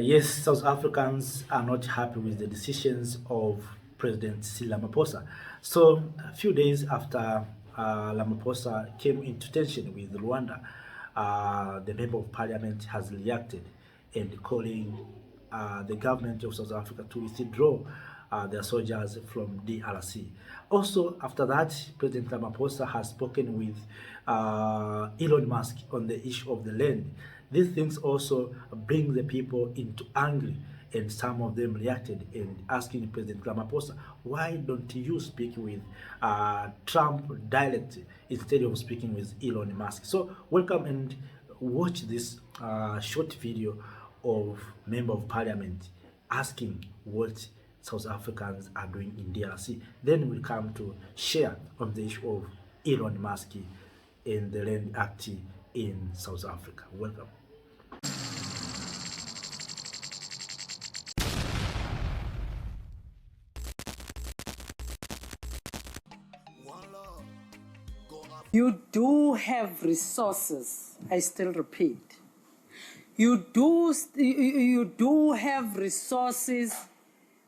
Yes, South Africans are not happy with the decisions of President Cyril Ramaphosa. So, a few days after Ramaphosa came into tension with Rwanda, the member of parliament has reacted and calling the government of South Africa to withdraw their soldiers from DRC. Also, after that, President Ramaphosa has spoken with Elon Musk on the issue of the land. These things also bring the people into anger, and some of them reacted and asking President Ramaphosa, why don't you speak with Trump directly instead of speaking with Elon Musk? So welcome and watch this short video of Member of Parliament asking what South Africans are doing in DRC. Then we'll come to share on the issue of Elon Musk and the Land Act in South Africa. Welcome. You do have resources, I still repeat. You do have resources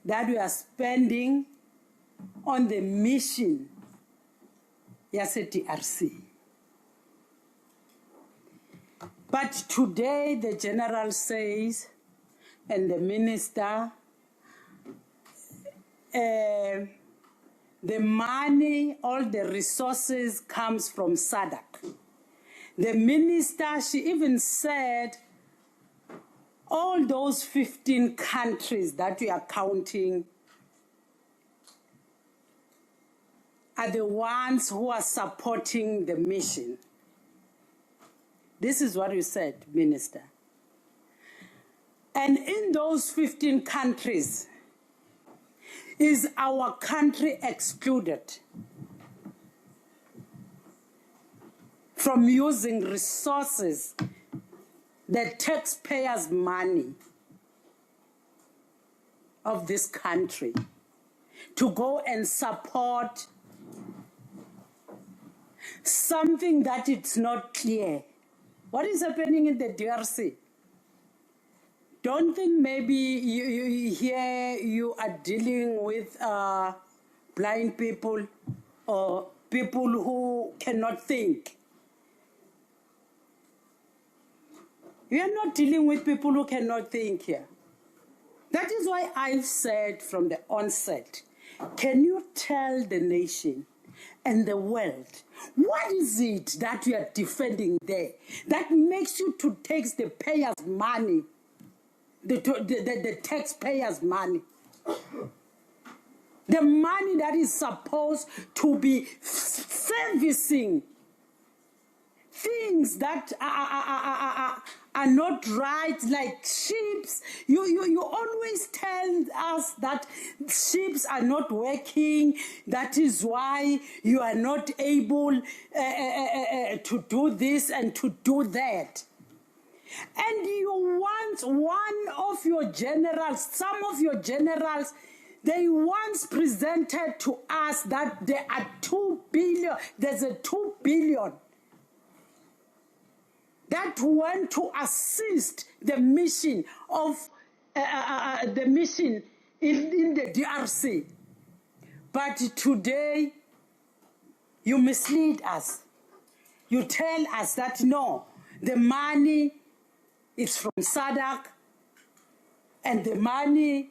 that we are spending on the mission DRC. But today the general says, and the minister, the money, all the resources comes from SADC. The minister, she even said, all those 15 countries that we are counting are the ones who are supporting the mission. This is what you said, Minister. And in those 15 countries, is our country excluded from using resources, the taxpayers' money of this country, to go and support something that it's not clear? What is happening in the DRC? Don't think maybe you are dealing with blind people or people who cannot think. We are not dealing with people who cannot think here. That is why I've said from the onset, can you tell the nation and the world, what is it that you are defending there that makes you to take the payers' money, the taxpayers' money? The money that is supposed to be servicing things that are not right, like ships. You always tell us that ships are not working. That is why you are not able to do this and to do that. And you want one of your generals, some of your generals, they once presented to us that there are 2 billion, there's a 2 billion that went to assist the mission of the mission in the DRC. But today, you mislead us. You tell us that no, the money is from SADC, and the money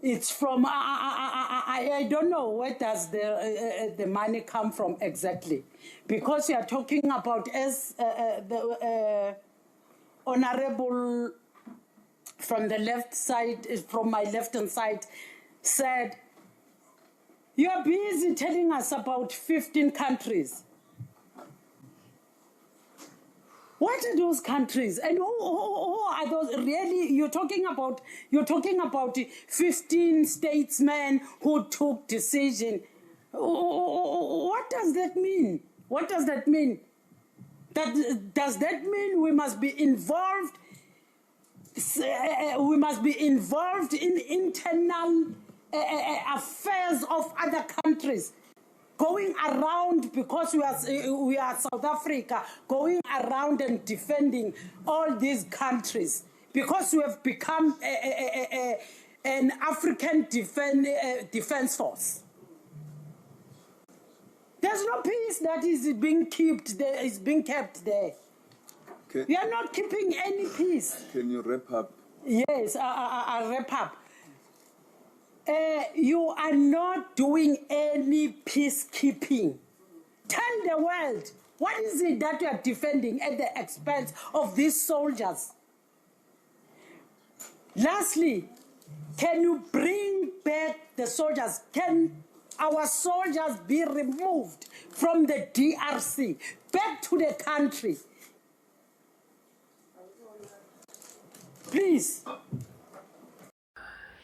is from, I don't know where does the money come from exactly. Because you are talking about, as the honorable from the left side, from my left-hand side, said, you are busy telling us about 15 countries. What are those countries? And who are those? Really, you're talking about 15 statesmen who took decision. What does that mean? What does that mean? Does that mean we must be involved? We must be involved in internal affairs of other countries, going around, because we are South Africa, going around and defending all these countries because we have become an African defense force. There's no peace that is being kept there. We are not keeping any peace. Can you wrap up? Yes, I'll wrap up. You are not doing any peacekeeping. Tell the world, what is it that you are defending at the expense of these soldiers? Lastly, can you bring back the soldiers? Can our soldiers be removed from the DRC back to the country? Please.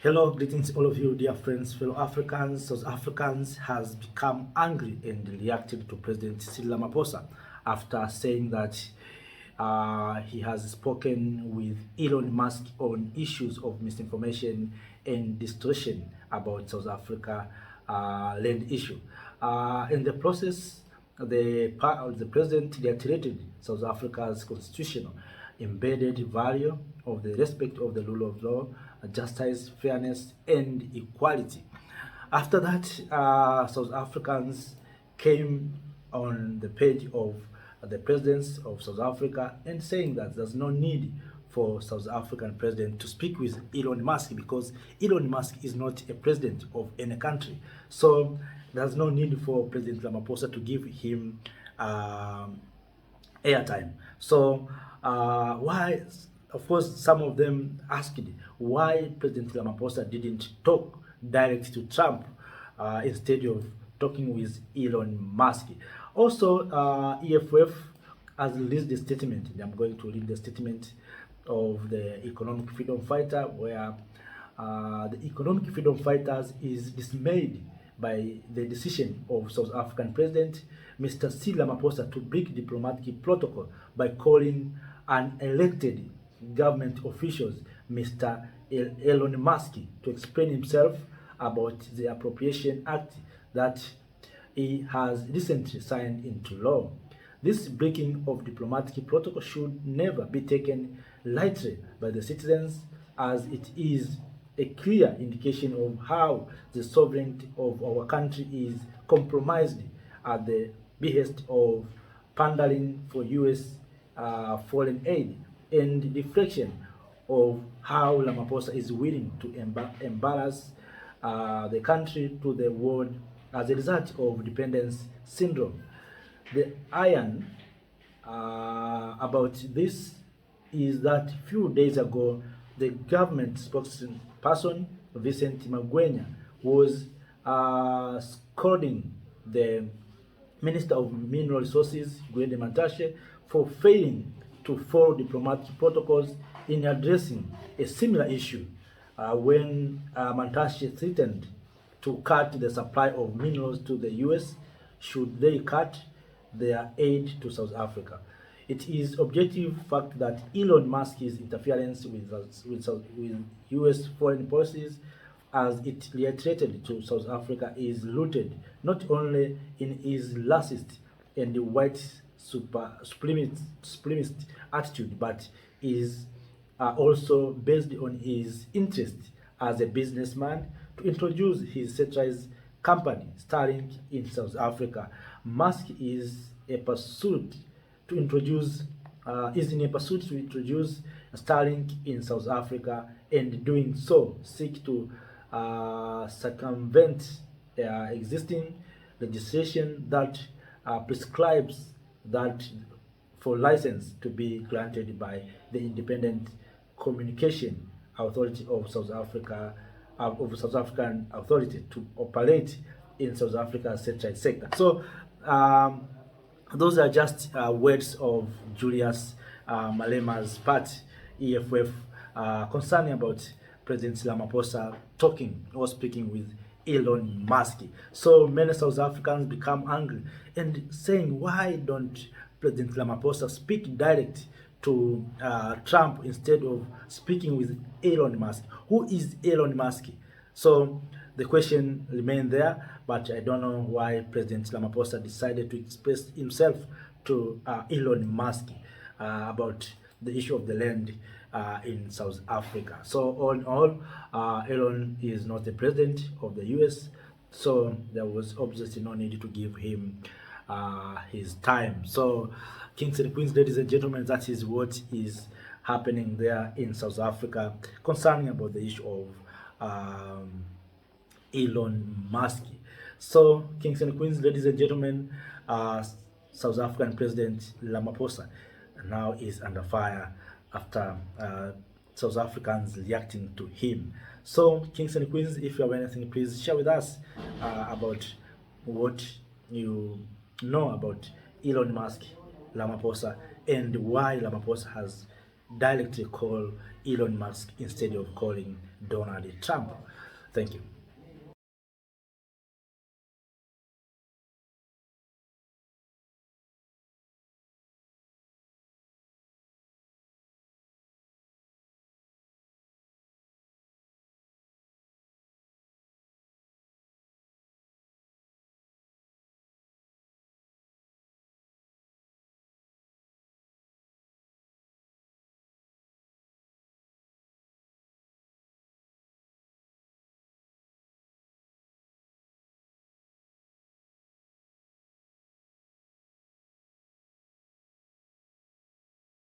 Hello, greetings all of you, dear friends, fellow Africans. South Africans has become angry and reacted to President Cyril Ramaphosa after saying that he has spoken with Elon Musk on issues of misinformation and distortion about South Africa land issue. In the process, the president reiterated South Africa's constitutional embedded value of the respect of the rule of law, justice, fairness, and equality. After that, South Africans came on the page of the presidents of South Africa and saying that there's no need for South African president to speak with Elon Musk because Elon Musk is not a president of any country. So there's no need for President Ramaphosa to give him airtime. So why, of course, some of them asked why President Ramaphosa didn't talk direct to Trump instead of talking with Elon Musk. Also, EFF has released a statement. I'm going to read the statement of the economic freedom fighter, where the economic freedom fighters is dismayed by the decision of South African President Mr. Cyril Ramaphosa to break diplomatic protocol by calling unelected government officials, Mr. Elon Musk, to explain himself about the Appropriation Act that he has recently signed into law. This breaking of diplomatic protocol should never be taken lightly by the citizens, as it is a clear indication of how the sovereignty of our country is compromised at the behest of pandering for U.S. Foreign aid, and reflection of how Ramaphosa is willing to embarrass the country to the world as a result of dependence syndrome. The iron about this is that a few days ago, the government spokesperson, Vincent Magwenya, was scolding the Minister of Mineral Resources, Gwede Mantashe, for failing to follow diplomatic protocols in addressing a similar issue when Mantashe threatened to cut the supply of minerals to the U.S. should they cut their aid to South Africa. It is objective fact that Elon Musk's interference with U.S. foreign policies, as it reiterated to South Africa, is rooted not only in his racist and white supremacist attitude, but is also based on his interest as a businessman to introduce his satellite company Starlink in South Africa. Musk is in a pursuit to introduce Starlink in South Africa, and doing so seek to circumvent existing legislation that prescribes that for license to be granted by the Independent Communication Authority of South Africa, of South African Authority to operate in South Africa's satellite sector. So those are just words of Julius Malema's part, EFF, concerning about President Ramaphosa talking or speaking with Elon Musk. So many South Africans become angry and saying, why don't President Ramaphosa speak direct to Trump instead of speaking with Elon Musk? Who is Elon Musk? So the question remains there, but I don't know why President Ramaphosa decided to express himself to Elon Musk about the issue of the land in South Africa. So all in all, Elon is not the president of the US, so there was obviously no need to give him his time. So, kings and queens, ladies and gentlemen, that is what is happening there in South Africa concerning about the issue of Elon Musk. So, kings and queens, ladies and gentlemen, South African President Ramaphosa now is under fire after South Africans reacting to him. So, kings and queens, if you have anything, please share with us about what you know about Elon Musk, Ramaphosa, and why Ramaphosa has directly called Elon Musk instead of calling Donald Trump. Thank you.